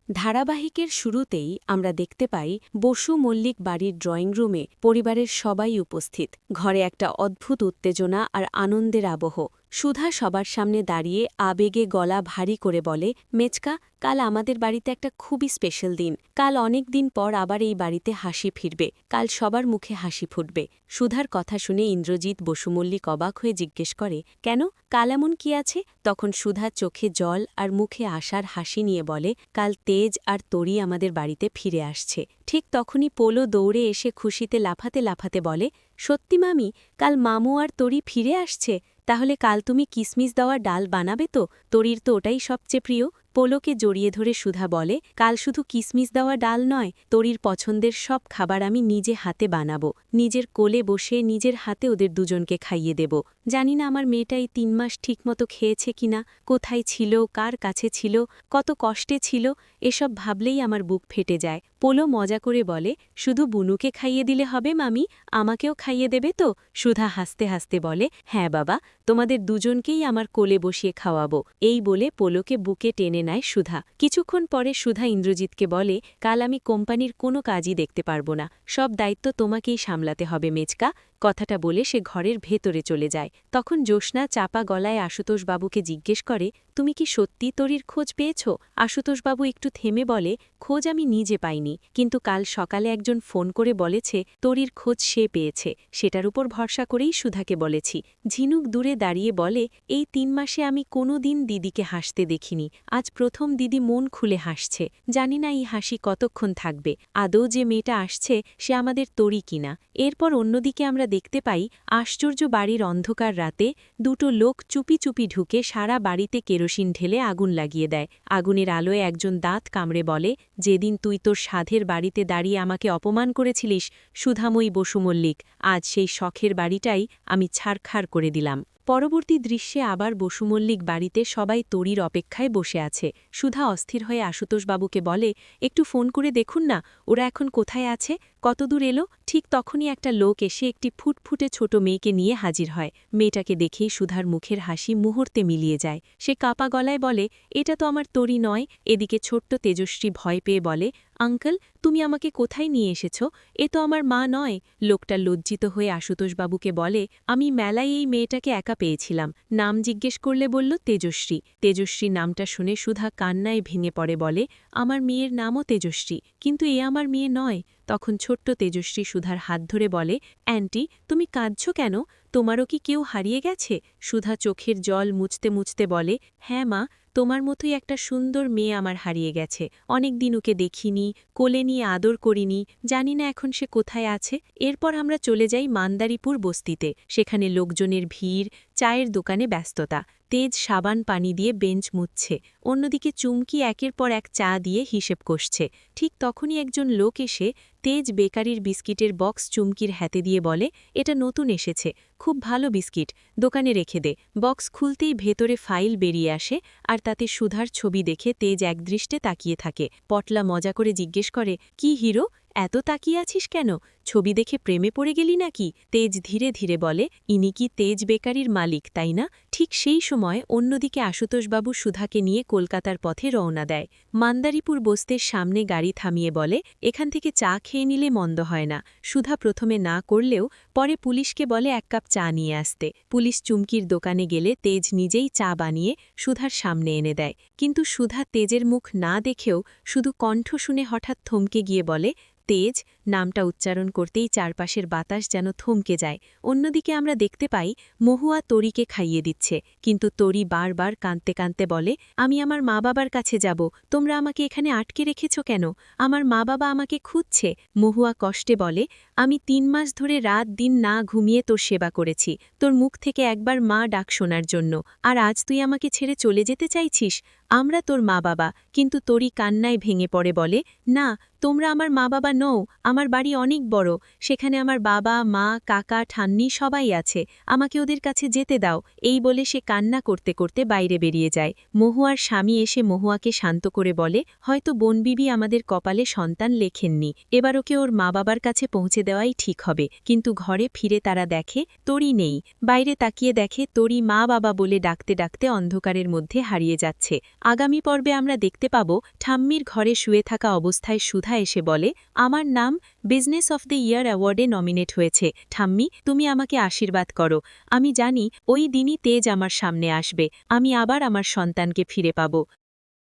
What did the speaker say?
ধারাবাহিকের শুরুতেই আমরা দেখতে পাই বসু মল্লিক বাড়ির ড্রয়িং রুমে পরিবারের সবাই উপস্থিত। ঘরে একটা অদ্ভুত উত্তেজনা আর আনন্দের আবহ। সুধা সবার সামনে দাঁড়িয়ে আবেগে গলা ভারী করে বলে, মেচকা, কাল আমাদের বাড়িতে একটা খুবই স্পেশাল দিন। কাল অনেক দিন পর আবার এই বাড়িতে হাসি ফিরবে। কাল সবার মুখে হাসি ফুটবে। সুধার কথা শুনে ইন্দ্রজিৎ বসু মল্লিক অবাক হয়ে জিজ্ঞেস করে, কেন, কাল এমন কি আছে? তখন সুধা চোখে জল আর মুখে আশার হাসি নিয়ে বলে, কাল তেজ আর তরি আমাদের বাড়িতে ফিরে আসছে। ঠিক তখনই পোলো দৌড়ে এসে খুশিতে লাফাতে লাফাতে বলে, সত্যি মামি, কাল মামু আর তরি ফিরে আসছে? তাহলে কাল তুমি কিসমিস দেওয়া ডাল বানাবে তো? তরির তো ওটাই সবচেয়ে প্রিয়। পোলোকে জড়িয়ে ধরে সুধা বলে, কাল শুধু কিসমিস দেওয়া ডাল নয়, তরির পছন্দের সব খাবার আমি নিজে হাতে বানাবো। নিজের কোলে বসে নিজের হাতে ওদের দুজনকে খাইয়ে দেব। জানি না আমার মেয়েটা এই ৩ মাস ঠিকমতো খেয়েছে কিনা, কোথায় ছিল, কার কাছে ছিল, কত কষ্টে ছিল, এসব ভাবলেই আমার বুক ফেটে যায়। পোলো মজা করে বলে, শুধু বুনুকে খাইয়ে দিলে হবে মামি, আমাকেও খাইয়ে দেবে তো? সুধা হাসতে হাসতে বলে, হ্যাঁ বাবা, তোমাদের দুজনকেই আমার কোলে বসিয়ে খাওয়াবো। এই বলে পোলোকে বুকে টেনে নেয় সুধা। কিছুক্ষণ পরে সুধা ইন্দ্রজিৎকে বলে, কাল আমি কোম্পানির কোনো কাজই দেখতে পারবো না, সব দায়িত্ব তোমাকেই সামলাতে হবে মেচকা। কথাটা বলে সে ঘরের ভেতরে চলে যায়। তখন জ্যোৎস্না চাপা গলায় আশুতোষবাবুকে জিজ্ঞেস করে, তুমি কি সত্যি তরির খোঁজ পেয়েছ? আশুতোষবাবু একটু থেমে বলে, খোঁজ আমি নিজে পাইনি, কিন্তু কাল সকালে একজন ফোন করে বলেছে তরির খোঁজ সে পেয়েছে। সেটার উপর ভরসা করেই সুধাকে বলেছি। ঝিনুক দূরে দাঁড়িয়ে বলে, এই ৩ মাসে আমি কোনো দিন দিদিকে হাসতে দেখিনি। আজ প্রথম দিদি মন খুলে হাসছে। জানি না এই হাসি কতক্ষণ থাকবে। আদৌ যে মেয়েটা আসছে সে আমাদের তরি কিনা। এরপর অন্যদিকে আমরা দেখতে পাই আশ্চর্য বাড়ির অন্ধকার রাতে দুটো লোক চুপি চুপি ঢুকে সারা বাড়িতে কেরোসিন ঢেলে আগুন লাগিয়ে দেয়। আগুনের আলোয় একজন দাঁত কামড়ে বলে, যেদিন তুই তোর সাধের বাড়িতে দাঁড়িয়ে আমাকে অপমান করেছিলিস সুধাময়ী বসু মল্লিক, আজ সেই শখের বাড়িটাই আমি ছারখার করে দিলাম। পরবর্তী দৃশ্যে আবার বসু মল্লিক বাড়িতে সবাই তরির অপেক্ষায় বসে আছে। সুধা অস্থির হয়ে আশুতোষবাবুকে বলে, একটু ফোন করে দেখুন না, ওরা এখন কোথায় আছে, কতদূর এলো? ঠিক তখনই একটা লোক এসে একটি ফুটফুটে ছোট মেয়েকে নিয়ে হাজির হয়। মেয়েটাকে দেখেই সুধার মুখের হাসি মুহূর্তে মিলিয়ে যায়। সে কাপা গলায় বলে, এটা তো আমার তরি নয়। এদিকে ছোট্ট তেজশ্রী ভয় পেয়ে বলে, আঙ্কেল, তুমি আমাকে কোথায় নিয়ে এসেছ? এ তো আমার মা নয়। লোকটা লজ্জিত হয়ে আশুতোষবাবুকে বলে, আমি মেলায় এই মেয়েটাকে একা পেয়েছিলাম। নাম জিজ্ঞেস করলে বলল তেজশ্রী। তেজশ্রী নামটা শুনে সুধা কান্নায় ভেঙে পড়ে, বলে, আমার মেয়ের নামও তেজশ্রী, কিন্তু এ আমার মেয়ে নয়। তখন ছোট্ট তেজশ্রী সুধার হাত ধরে বলে, অ্যান্টি, তুমি কাঁদছ কেন? তোমারও কি কেউ হারিয়ে গেছে? সুধা চোখের জল মুছতে মুছতে বলে, হ্যাঁ মা, তোমার মতোই একটা সুন্দর মেয়ে আমার হারিয়ে গেছে। অনেক দিন ওকে দেখিনি, কোলে নিয়ে আদর করিনি, জানি না এখন সে কোথায় আছে। এরপর আমরা চলে যাই মান্দারিপুর বস্তিতে। সেখানে লোকজনের ভিড়, চায়ের দোকানে ব্যস্ততা। তেজ সাবান পানি দিয়ে বেঞ্চ মুছছে, অন্যদিকে চুমকি একের পর এক চা দিয়ে হিসেব কষছে। ঠিক তখনই একজন লোক এসে তেজ বেকারির বিস্কিটের বক্স চুমকির হাতে দিয়ে বলে, এটা নতুন এসেছে, খুব ভালো বিস্কিট, দোকানে রেখে দে। বক্স খুলতেই ভেতরে ফাইল বেরিয়ে আসে, আর তাতে সুধার ছবি দেখে তেজ একদৃষ্টে তাকিয়ে থাকে। পটলা মজা করে জিজ্ঞেস করে, কি হিরো, এত তাকিয়ে আছিস কেন? ছবি দেখে প্রেমে পড়ে গেলি নাকি? তেজ ধীরে ধীরে বলে, ইনি কি তেজ বেকারির মালিক, তাই না? ঠিক সেই সময় অন্যদিকে আশুতোষবাবু সুধাকে নিয়ে কলকাতার পথে রওনা দেয়। মান্দারিপুর বস্তির সামনে গাড়ি থামিয়ে বলে, এখান থেকে চা খেয়ে নিলে মন্দ হয় না। সুধা প্রথমে না করলেও পরে পুলিশকে বলে 1 কাপ চা নিয়ে আসতে। পুলিশ চুমকির দোকানে গেলে তেজ নিজেই চা বানিয়ে সুধার সামনে এনে দেয়। কিন্তু সুধা তেজের মুখ না দেখেও শুধু কণ্ঠ শুনে হঠাৎ থমকে গিয়ে বলে, তেজ, নামটা উচ্চারণ করতেই চারপাশের বাতাস যেন থমকে যায়। অন্যদিকে আমরা দেখতে পাই মহুয়া তরিকে খাইয়ে দিচ্ছে, কিন্তু তরি বারবার কাঁদতে কাঁদতে বলে, আমি আমার মা বাবার কাছে যাব, তোমরা আমাকে এখানে আটকে রেখেছ কেন? আমার মা বাবা আমাকে খুঁজছে। মহুয়া কষ্টে বলে, আমি ৩ মাস ধরে রাত দিন না ঘুমিয়ে তোর সেবা করেছি, তোর মুখ থেকে একবার মা ডাক শোনার জন্য, আর আজ তুই আমাকে ছেড়ে চলে যেতে চাইছিস? আমরা তোর মা বাবা। কিন্তু তরি কান্নায় ভেঙে পড়ে বলে, না, তোমরা আমার মা বাবা নও, আমার বাড়ি অনেক বড়, সেখানে আমার বাবা মা কাকা ঠান্নি সবাই আছে, আমাকে ওদের কাছে যেতে দাও। এই বলে সে কান্না করতে করতে বাইরে বেরিয়ে যায়। মহুয়ার স্বামী এসে মহুয়াকে শান্ত করে বলে, হয়তো বনবিবি আমাদের কপালে সন্তান লেখেননি, এবার ওকে ওর মা বাবার কাছে পৌঁছে দেওয়াই ঠিক হবে। কিন্তু ঘরে ফিরে তারা দেখে তরি নেই। বাইরে তাকিয়ে দেখে তরি মা বাবা বলে ডাকতে ডাকতে অন্ধকারের মধ্যে হারিয়ে যাচ্ছে। আগামী পর্বে আমরা দেখতে পাব ঠাম্মির ঘরে শুয়ে থাকা অবস্থায় সুধা এসে বলে, আমার নাম বিজনেস অফ দ্য ইয়ার অ্যাওয়ার্ডে নমিনেট হয়েছে। ঠাম্মি, তুমি আমাকে আশীর্বাদ করো। আমি জানি ওই দিনই তেজ আমার সামনে আসবে, আমি আবার আমার সন্তানকে ফিরে পাব।